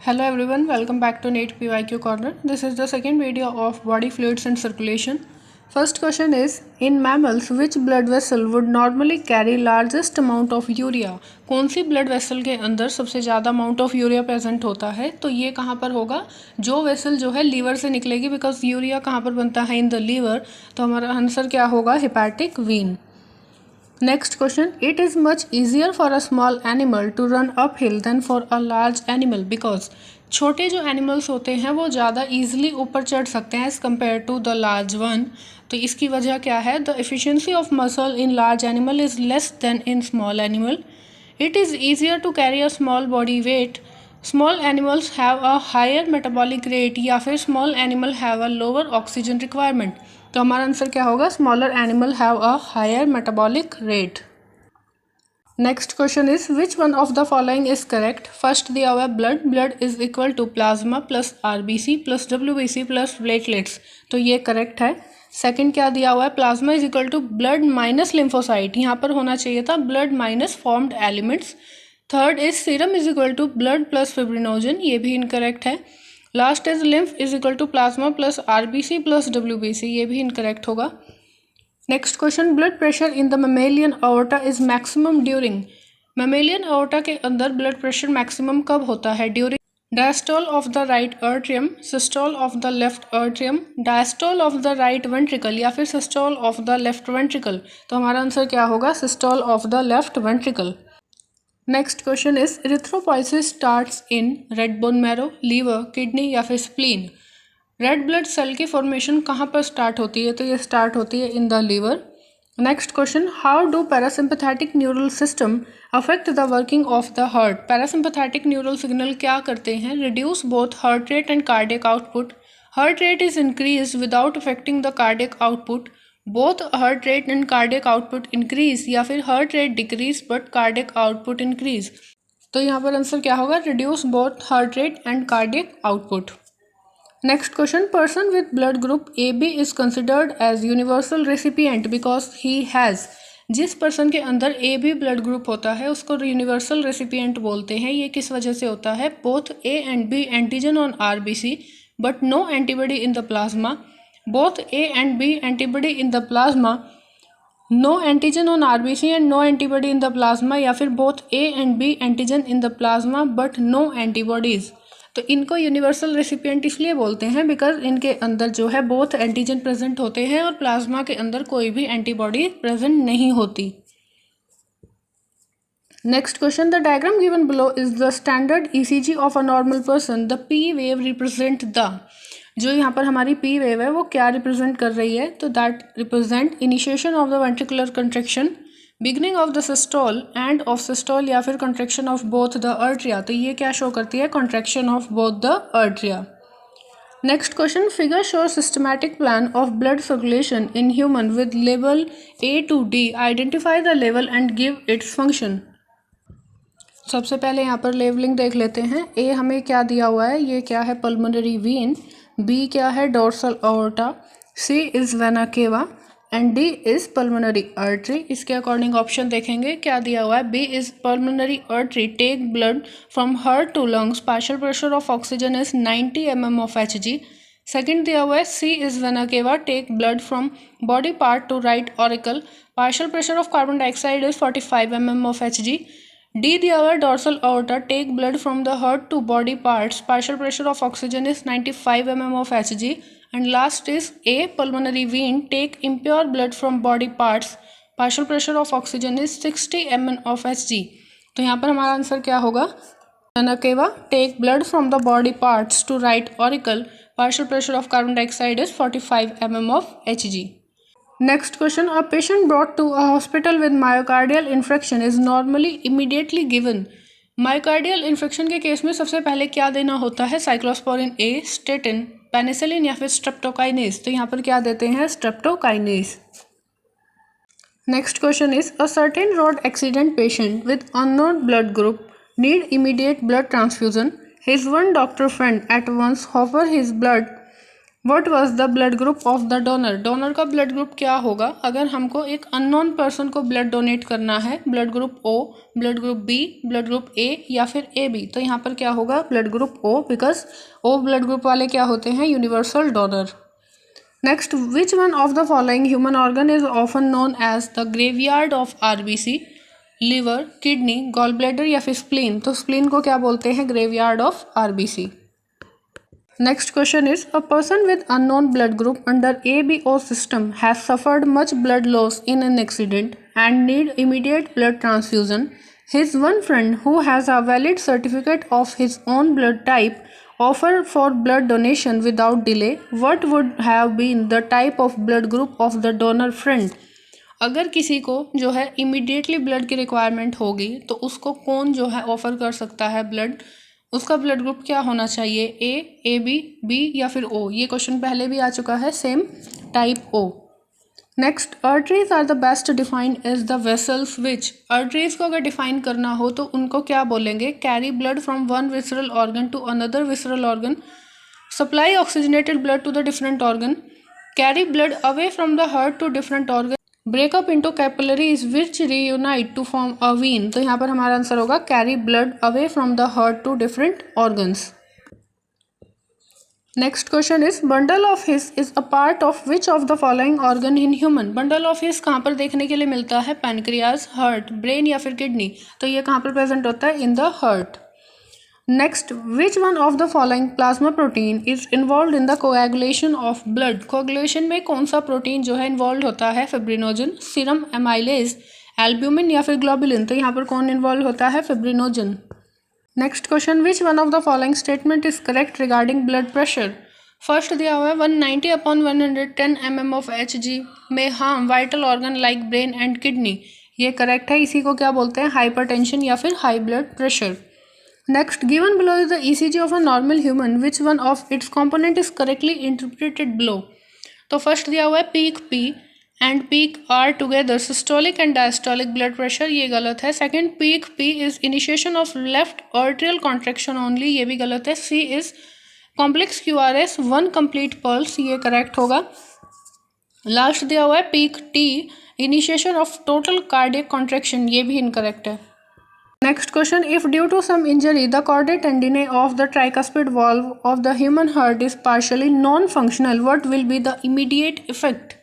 Hello everyone, welcome back to NEET PYQ Corner. This is the second video of body fluids and circulation. First question is, in mammals, which blood vessel would normally carry largest amount of urea? कौन सी blood vessel के अंदर सबसे ज़्यादा amount of urea present होता है? तो ये कहाँ पर होगा? जो vessel जो है liver से निकलेगी, because urea कहाँ पर बनता है? In the liver. तो हमारा आंसर क्या होगा? Hepatic vein. Next question, it is much easier for a small animal to run uphill than for a large animal because छोटे जो एनिमल्स होते हैं वो ज़्यादा ईजिली ऊपर चढ़ सकते हैं as compare to the large one. तो इसकी वजह क्या है? The efficiency of muscle in large animal is less than in small animal. It is easier to carry a small body weight. Small animals have a higher metabolic rate या फिर small animal have a lower oxygen requirement. तो हमारा answer क्या होगा? Smaller animal have a higher metabolic rate. Next question is which one of the following is correct. First दिया हुआ है blood is equal to plasma plus RBC plus WBC plus platelets. तो ये correct है. Second क्या दिया हुआ है? Plasma is equal to blood minus lymphocyte. यहाँ पर होना चाहिए था blood minus formed elements. Third is serum is equal to blood plus fibrinogen. ये भी इनकरेक्ट है. Last is lymph is equal to plasma plus RBC plus WBC. ये भी इनकरेक्ट होगा. Next question, blood pressure in the mammalian aorta is maximum during. Mammalian aorta के अंदर blood pressure maximum कब होता है? During diastole of the right atrium, systole of the left atrium, diastole of the right ventricle या फिर systole of the left ventricle. तो हमारा answer क्या होगा? Systole of the left ventricle. Next question is erythropoiesis starts in red bone marrow, liver, kidney या फिर spleen. Red blood cell की formation कहाँ पर स्टार्ट होती है? तो ये स्टार्ट होती है in the liver. Next question, how do parasympathetic neural system affect the working of the heart. Parasympathetic neural signal क्या करते हैं? Reduce both heart rate and cardiac output. Heart rate is increase without affecting the cardiac output. Both heart rate and cardiac output increase या फिर heart rate decrease but cardiac output increase. तो यहाँ पर answer क्या होगा? Reduce both heart rate and cardiac output. Next question, person with blood group A B is considered as universal recipient because he has. जिस person के अंदर A B blood group होता है उसको यूनिवर्सल रेसिपिएंट बोलते हैं. ये किस वजह से होता है? Both A and B antigen on RBC but no antibody in the plasma. Both A and B antibody in the plasma, no antigen on RBC and no antibody in the plasma, या फिर both A and B antigen in the plasma but no antibodies. तो इनको universal recipient इसलिए बोलते हैं because इनके अंदर जो है बोथ एंटीजन प्रेजेंट होते हैं और प्लाज्मा के अंदर कोई भी एंटीबॉडी प्रेजेंट नहीं होती. Next question, the diagram given below is the standard ECG of a normal person. The P wave represent the. जो यहाँ पर हमारी पी वेव है वो क्या रिप्रेजेंट कर रही है? तो that represent initiation of the ventricular contraction, beginning of the systole, end of systole या फिर contraction of both the atria. तो ये क्या शो करती है? Contraction of both the atria. Next question, figure show systematic plan of blood circulation in human with level A to D. Identify the level and give its function. सबसे पहले यहाँ पर levelling देख लेते हैं. ए हमें क्या दिया हुआ है? ये क्या है? Pulmonary vein. बी क्या है? Dorsal aorta. C is vena cava and D is pulmonary artery. इसके अकॉर्डिंग ऑप्शन देखेंगे. क्या दिया हुआ है? B is pulmonary artery, take blood from heart to lungs, partial pressure of oxygen is 90 mm of Hg. Second दिया हुआ है C is vena cava, take blood from body part to right auricle, partial pressure of carbon dioxide is 45 mm of Hg. D दिया हुआ है dorsal aorta, take blood from the heart to body parts, partial pressure of oxygen is 95 mm of Hg. And last is A, pulmonary vein, take impure blood from body parts, partial pressure of oxygen is 60 mm of Hg. तो यहाँ पर हमारा answer क्या होगा? Venakewa, take blood from the body parts to right auricle, partial pressure of carbon dioxide is 45 mm of Hg. Next question, a patient brought to a hospital with myocardial infarction is normally immediately given. Myocardial infection के case में सबसे पहले क्या देना होता है? Cyclosporin ए, statin, penicillin या फिर स्ट्रेप्टोकाइनेस. तो यहाँ पर क्या देते हैं? Streptokinase. Next question is a certain road accident patient with unknown blood group need immediate blood transfusion. His one doctor friend at once offer his blood what was the blood group of the donor? Donor का blood group क्या होगा अगर हमको एक unknown person को blood donate करना है? Blood group O, blood group B, blood group A या फिर ए बी? तो यहाँ पर क्या होगा? Blood group O, because O blood group वाले क्या होते हैं? Universal donor. Next, which one of the following human organ is often known as the graveyard of RBC? Liver, kidney, gall bladder या फिर स्प्लीन? तो स्प्लीन को क्या बोलते हैं? Graveyard of RBC. Next question is, a person with unknown blood group under ABO system has suffered much blood loss in an accident and need immediate blood transfusion. His one friend who has a valid certificate of his own blood type offered for blood donation without delay. What would have been the type of blood group of the donor friend? अगर किसी को जो है immediately blood की requirement होगी तो उसको कौन जो है ऑफर कर सकता है ब्लड? उसका ब्लड ग्रुप क्या होना चाहिए? ए बी, बी या फिर ओ? ये क्वेश्चन पहले भी आ चुका है, same type O. Next, arteries are the best defined as the vessels which? Arteries को अगर डिफाइन करना हो तो उनको क्या बोलेंगे? Carry blood from one visceral organ to another visceral organ, supply oxygenated blood to the different organ, carry blood away from the heart to different organ, break up into capillaries which reunite to form a vein. तो यहाँ पर हमारा answer होगा carry blood away from the heart to different organs. Next question is, bundle of His is a part of which of the following organ in human? Bundle of His कहाँ पर देखने के लिए मिलता है? पैनक्रियाज, हार्ट, ब्रेन या फिर kidney? तो ये कहाँ पर प्रेजेंट होता है? In the heart. Next, which one of the following plasma protein is involve in the coagulation of blood? Coagulation में कौन सा प्रोटीन जो है इन्वॉल्व होता है? फिब्रिनोजन, सीरम एमाइलेज, एल्ब्यूमिन या फिर ग्लोबुलिन? तो यहाँ पर कौन इन्वॉल्व होता है? Fibrinogen. Next question, which one of the following statement is correct regarding blood pressure? First दिया हुआ है 190/110 mm ऑफ Hg में harm vital organ like brain and kidney. ये करेक्ट है, इसी को क्या बोलते हैं? हाइपरटेंशन या फिर high blood pressure. Next, given below is the ECG of a normal human. Which one of its component is correctly interpreted below? तो फर्स्ट दिया हुआ है peak P and peak R together systolic and diastolic blood pressure, ये गलत है। Second, peak P is initiation of left arterial contraction only, ये भी गलत है। C is complex QRS one complete pulse, ये करेक्ट होगा। लास्ट दिया हुआ है peak T initiation of total cardiac contraction, ये भी इनकरेक्ट है। Next question, if due to some injury the chordae tendineae of the tricuspid valve of the human heart is partially non-functional, what will be the immediate effect?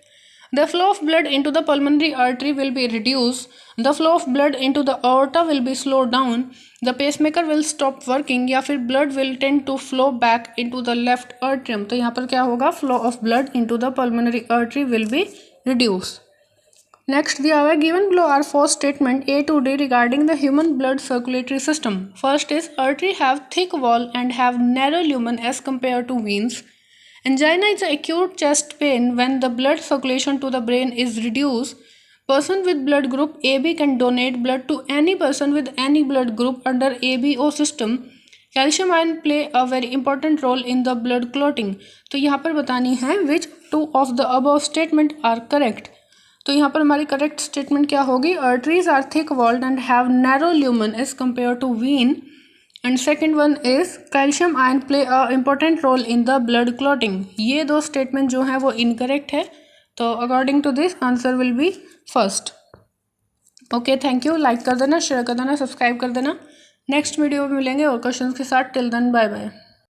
The flow of blood into the pulmonary artery will be reduced, the flow of blood into the aorta will be slowed down, the pacemaker will stop working या फिर blood will tend to flow back into the left atrium। तो यहाँ पर क्या होगा? flow of blood into the pulmonary artery will be reduced। Next दिया हुआ है, given below are four statement A to D regarding the human blood circulatory system. First is, artery have thick wall and have narrow lumen as compared to veins. Angina is acute chest pain when the blood circulation to the brain is reduced. Person with blood group AB can donate blood to any person with any blood group under ABO system. Calcium ion play a very important role in the blood clotting. तो यहाँ पर बतानी है which two of the above statement are correct. तो यहाँ पर हमारी correct statement क्या होगी? Arteries are thick walled and have narrow lumen as compare to vein. And second one is calcium ion play a important role in the blood clotting. ये दो statement जो हैं वो इनकरेक्ट है, तो according to this answer will be first. Okay, thank you. Like कर देना, share कर देना, सब्सक्राइब कर देना। नेक्स्ट वीडियो में मिलेंगे और क्वेश्चन के साथ। Till then bye bye.